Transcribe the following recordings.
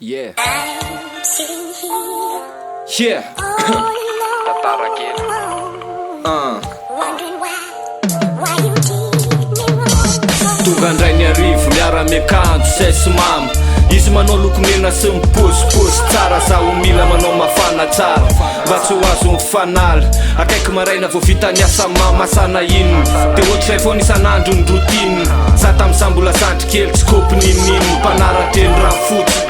Yeah. I'm sitting here Yeah. all alone, wondering why you did me wrong. Tonga andray ny arivo miara-miakanjo sesy mamy izy manao lokomena sy miposiposy tsara zaho mila manao mafana tsara mba tsy ho azo mifanala akaiky maraina vao vita ny asa masana ino de ohatray foana isan'andro ny routine za tam'izah mbola zandrikely tsy kopy ninino mpanaratreny raha fotsiny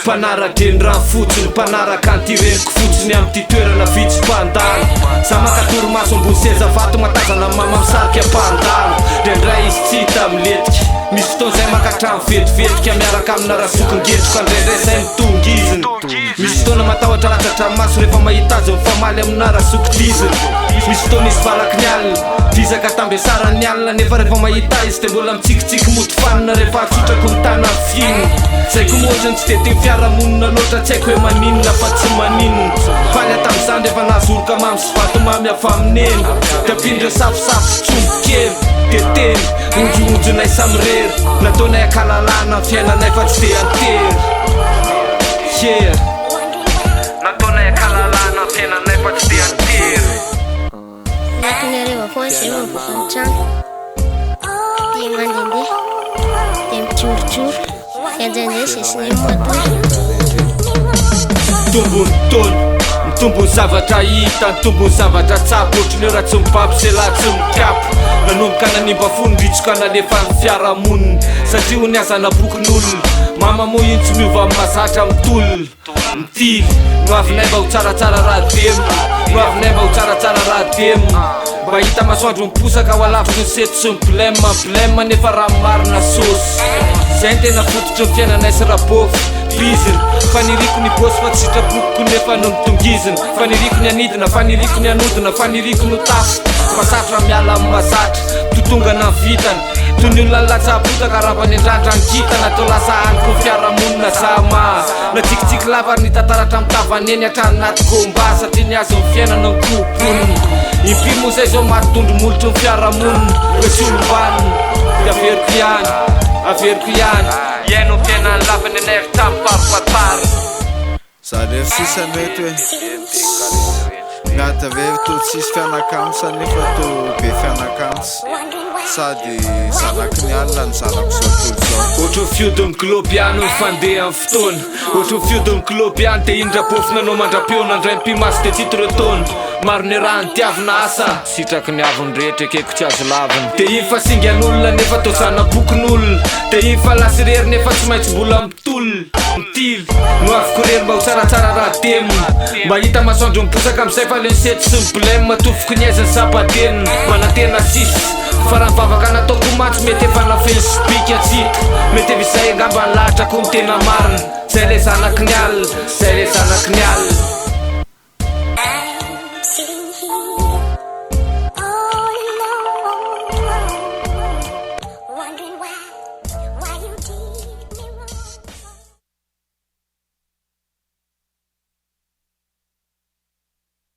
mpanaratreny raha fotsiny mpanaraka antyreniko fotsiny am'ty toerana vitsy mpandalo za makatoromaso ambony seza vato matazana mama misarika mpandalo ndray izy tsy hita miletika misy fotoana zay makatrano vetivetika miaraka amina rasokongetroko andraindray zay mitongiziny misy fotoana matahotra ratatra maso rehefa mahita azy mifamaly amina rasokotiziny misy fotoana izy valaky ny alina dizaka tambesara ny alina nefa rehefa mahita izy de mbola mitsikitsiky motofanina rehefa atsotrako ny tana finy zay ko moatrany tsy de te fiaramonina loatra tsy haiko hoe maninona fa tsy maninona faly tam'izany rehefa nahazoroka mamy sy vatomamy avy amineny de apindre safosafo tsombokely de teny onjonjonay samirery nataonay akalalana fiainanay fa tsy de antery yeah nataonay akalalana fiainanay fa tsy de antery nakinareo foana zay mivoko ny trano de mandendeha de mijorojoro de andraindray zay sy ny matory tombony tony mitombony zavatra hita mitombony zavatra tsapo ohatrany eo raha tsy mipampisela tsy mikapo nanomboka nanimba fony ritsoka nalefa ny fiarahamoniny satria ho ny azana bokin'olona mama moa iny tsy miova mahazatra mitolona mitily no avinay mba ho tsaratsara raha demo no avinay mba ho tsaratsara raha demo mba hita masoandro miposaka ho alavitra ny seto sy blème nefa raha marina sosy zay ny tena fototry ny fiainanay sy rabofy biziny faniriko ny bosy fa tsy sitrapokoko nefa no mitongiziny faniriko ny anidina faniriko ny anodina faniriko no tafo masatra miala amin'ny mazatra totongana vitana toy ny olona latsabotaka raha ny andrandra ny kitana atao lasa aniko ny fiarahamonina zama na tsikitsiky lavary ny tantaratra mitavaneny hatrany naty komba satria ny azo ny fiainana ny koponiny impimo moa zay zao matotondro molotry ny fiarahamonina hoe sy olombaniny de averiko ihany iaino ny fiainany lavany anay ry tamin'parofatara zareo sisany mety hoe miady aveo to tsisy fianakamitsy nefa to be fianakamitsy sady zanaky ny alina ny zanako zao tolo zao ohatry fiodiny globiany mifandeha amin'ny fotoana ohatry fiodiny globiany de indrapofina anao mandra-peona andray mpimasy de tsitorotona maro ny raha ny tiavina asa sitraky ny aviny rehetra ekeko tsy azo laviny de iny fa singan'olona nefa to zana-bokin'olona de iny fa lasy rery nefa tsy maintsy mbola mitolona mitily no afiko rery mba ho tsaratsara raha demona mba hita masoandro miposaka am'izay fa le ny sety sy ny blème atofoko ny aizany sabadenina manantena sisy fa raha mivavaka nataoko matsy mety efa nafeny spika atsika mety evisay angamba ny lahatrako ny tena marina zay le zanaky ny alina